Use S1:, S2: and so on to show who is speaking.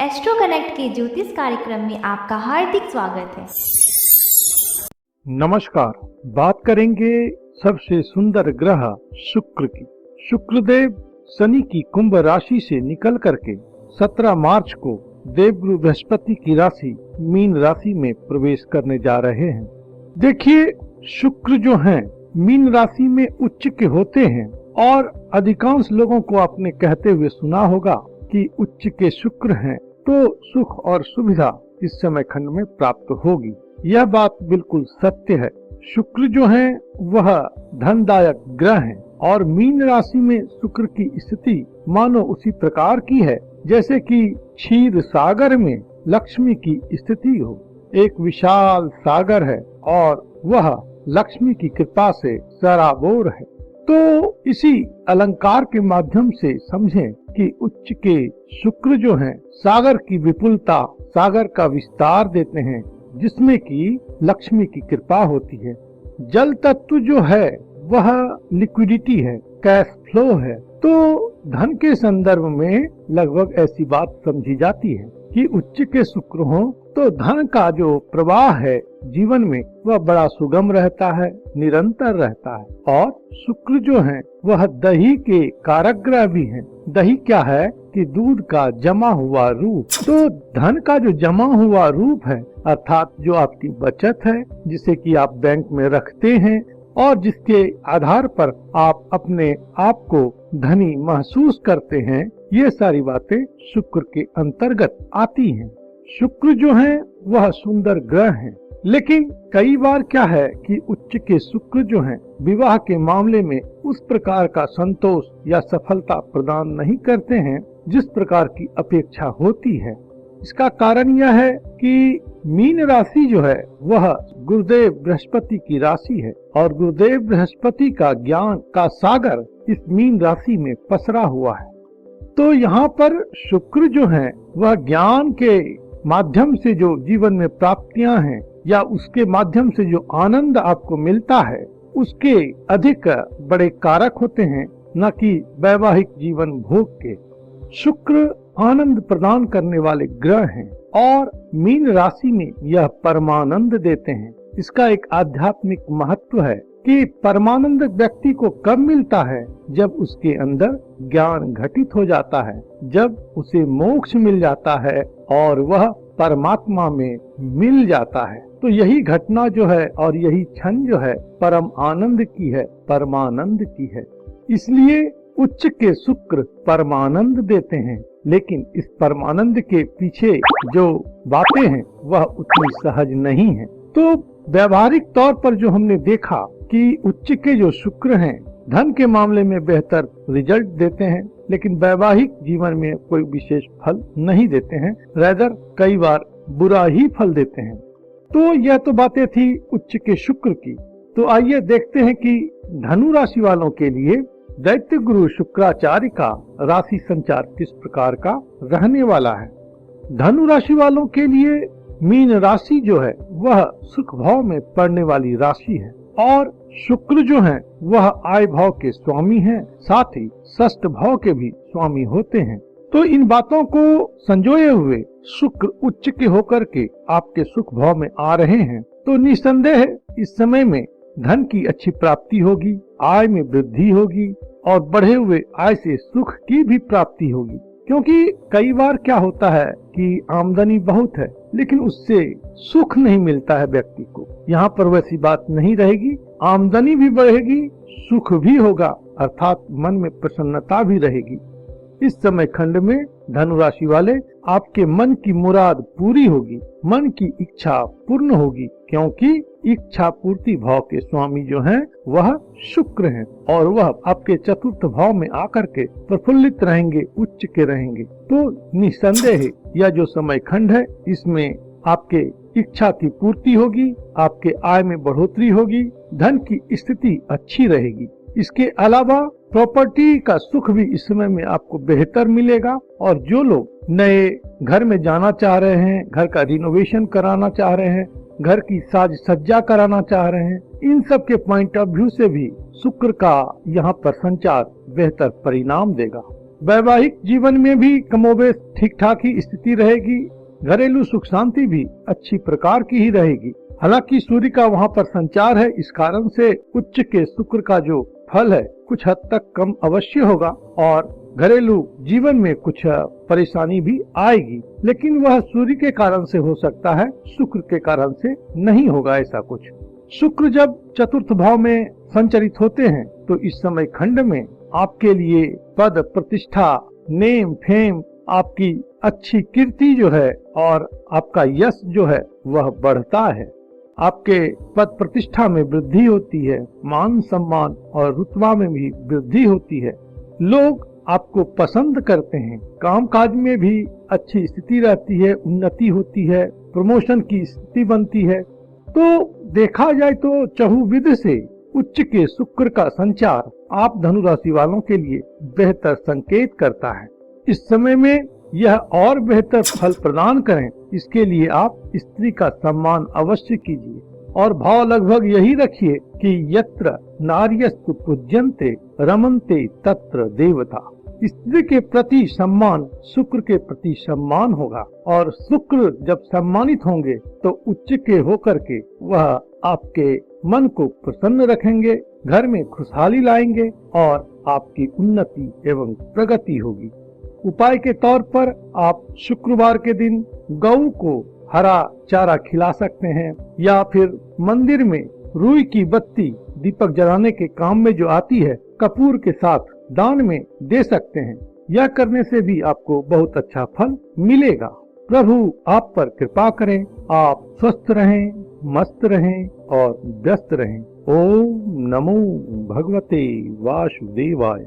S1: Astro connect के ज्योतिष कार्यक्रम में आपका हार्दिक स्वागत है।
S2: नमस्कार। बात करेंगे सबसे सुंदर ग्रह शुक्र की। शुक्रदेव शनि की कुंभ राशि से निकल करके 17 मार्च को देवगुरु बृहस्पति की राशि मीन राशि में प्रवेश करने जा रहे हैं। देखिए, शुक्र जो हैं मीन राशि में उच्च के होते हैं और अधिकांश लोगों को आपने कहते हुए सुना होगा कि उच्च के शुक्र हैं तो सुख और सुविधा इस समय खंड में प्राप्त होगी। यह बात बिल्कुल सत्य है। शुक्र जो है वह धनदायक ग्रह है और मीन राशि में शुक्र की स्थिति मानो उसी प्रकार की है जैसे कि क्षीर सागर में लक्ष्मी की स्थिति हो। एक विशाल सागर है और वह लक्ष्मी की कृपा से सराबोर है। तो इसी अलंकार के माध्यम से समझें कि उच्च के शुक्र जो हैं सागर की विपुलता, सागर का विस्तार देते हैं जिसमें कि लक्ष्मी की कृपा होती है। जल तत्व जो है वह लिक्विडिटी है, कैश फ्लो है। तो धन के संदर्भ में लगभग ऐसी बात समझी जाती है कि उच्च के शुक्र हो तो धन का जो प्रवाह है जीवन में वह बड़ा सुगम रहता है, निरंतर रहता है। और शुक्र जो है वह दही के कारक ग्रह भी हैं। दही क्या है कि दूध का जमा हुआ रूप। तो धन का जो जमा हुआ रूप है अर्थात जो आपकी बचत है जिसे कि आप बैंक में रखते हैं और जिसके आधार पर आप अपने आप को धनी महसूस करते हैं, ये सारी बातें शुक्र के अंतर्गत आती हैं। शुक्र जो है वह सुंदर ग्रह है, लेकिन कई बार क्या है कि उच्च के शुक्र जो हैं विवाह के मामले में उस प्रकार का संतोष या सफलता प्रदान नहीं करते हैं जिस प्रकार की अपेक्षा होती है। इसका कारण यह है कि मीन राशि जो है वह गुरुदेव बृहस्पति की राशि है और गुरुदेव बृहस्पति का ज्ञान का सागर इस मीन राशि में पसरा हुआ है। तो यहाँ पर शुक्र जो है वह ज्ञान के माध्यम से जो जीवन में प्राप्तियां हैं या उसके माध्यम से जो आनंद आपको मिलता है उसके अधिक बड़े कारक होते हैं, न कि वैवाहिक जीवन भोग के। शुक्र आनंद प्रदान करने वाले ग्रह हैं और मीन राशि में यह परमानंद देते हैं। इसका एक आध्यात्मिक महत्व है कि परमानंद व्यक्ति को कब मिलता है, जब उसके अंदर ज्ञान घटित हो जाता है, जब उसे मोक्ष मिल जाता है और वह परमात्मा में मिल जाता है। तो यही घटना जो है और यही क्षण जो है परम आनंद की है, परमानंद की है। इसलिए उच्च के शुक्र परमानंद देते हैं, लेकिन इस परमानंद के पीछे जो बातें हैं वह उतनी सहज नहीं है। तो व्यावहारिक तौर पर जो हमने देखा कि उच्च के जो शुक्र हैं धन के मामले में बेहतर रिजल्ट देते हैं, लेकिन वैवाहिक जीवन में कोई विशेष फल नहीं देते हैं, रेदर कई बार बुरा ही फल देते हैं। तो यह तो बातें थी उच्च के शुक्र की। तो आइए देखते हैं कि धनु राशि वालों के लिए दैत्य गुरु शुक्राचार्य का राशि संचार किस प्रकार का रहने वाला है। धनु राशि वालों के लिए मीन राशि जो है वह सुख भाव में पड़ने वाली राशि है और शुक्र जो है वह आय भाव के स्वामी हैं, साथ ही षष्ठ भाव के भी स्वामी होते हैं। तो इन बातों को संजोए हुए शुक्र उच्च के होकर के आपके सुख भाव में आ रहे हैं तो निस्संदेह इस समय में धन की अच्छी प्राप्ति होगी, आय में वृद्धि होगी और बढ़े हुए आय से सुख की भी प्राप्ति होगी। क्योंकि कई बार क्या होता है कि आमदनी बहुत है लेकिन उससे सुख नहीं मिलता है व्यक्ति को। यहाँ पर वैसी बात नहीं रहेगी, आमदनी भी बढ़ेगी, सुख भी होगा, अर्थात मन में प्रसन्नता भी रहेगी। इस समय खंड में धनु राशि वाले आपके मन की मुराद पूरी होगी, मन की इच्छा पूर्ण होगी, क्योंकि इच्छा पूर्ति भाव के स्वामी जो हैं वह शुक्र हैं और वह आपके चतुर्थ भाव में आकर के प्रफुल्लित रहेंगे, उच्च के रहेंगे। तो निसंदेह यह जो समय खंड है इसमें आपके इच्छा की पूर्ति होगी, आपके आय में बढ़ोतरी होगी, धन की स्थिति अच्छी रहेगी। इसके अलावा प्रॉपर्टी का सुख भी इस समय में आपको बेहतर मिलेगा और जो लोग नए घर में जाना चाह रहे हैं, घर का रिनोवेशन कराना चाह रहे हैं, घर की साज सज्जा कराना चाह रहे हैं, इन सब के पॉइंट ऑफ व्यू से भी शुक्र का यहाँ पर संचार बेहतर परिणाम देगा। वैवाहिक जीवन में भी कमोबेश ठीक ठाक ही स्थिति रहेगी। घरेलू सुख शांति भी अच्छी प्रकार की ही रहेगी। हालांकि सूर्य का वहाँ पर संचार है, इस कारण से उच्च के शुक्र का जो फल है कुछ हद तक कम अवश्य होगा और घरेलू जीवन में कुछ परेशानी भी आएगी, लेकिन वह सूर्य के कारण से हो सकता है, शुक्र के कारण से नहीं होगा ऐसा कुछ। शुक्र जब चतुर्थ भाव में संचरित होते हैं तो इस समय खंड में आपके लिए पद प्रतिष्ठा, नेम फेम, आपकी अच्छी कीर्ति जो है और आपका यश जो है वह बढ़ता है। आपके पद प्रतिष्ठा में वृद्धि होती है, मान सम्मान और रुतबा में भी वृद्धि होती है। लोग आपको पसंद करते हैं, कामकाज में भी अच्छी स्थिति रहती है, उन्नति होती है, प्रमोशन की स्थिति बनती है। तो देखा जाए तो चहुविध से उच्च के शुक्र का संचार आप धनु राशि वालों के लिए बेहतर संकेत करता है। इस समय में यह और बेहतर फल प्रदान करें, इसके लिए आप स्त्री का सम्मान अवश्य कीजिए और भाव लगभग यही रखिए कि यत्र नार्यस्तु पूज्यन्ते रमन्ते तत्र देवता। स्त्री के प्रति सम्मान शुक्र के प्रति सम्मान होगा और शुक्र जब सम्मानित होंगे तो उच्च के होकर के वह आपके मन को प्रसन्न रखेंगे, घर में खुशहाली लाएंगे और आपकी उन्नति एवं प्रगति होगी। उपाय के तौर पर आप शुक्रवार के दिन गऊ को हरा चारा खिला सकते हैं या फिर मंदिर में रुई की बत्ती दीपक जलाने के काम में जो आती है कपूर के साथ दान में दे सकते हैं। यह करने से भी आपको बहुत अच्छा फल मिलेगा। प्रभु आप पर कृपा करें, आप स्वस्थ रहें, मस्त रहें और व्यस्त रहें। ओम नमो भगवते वासुदेवाय।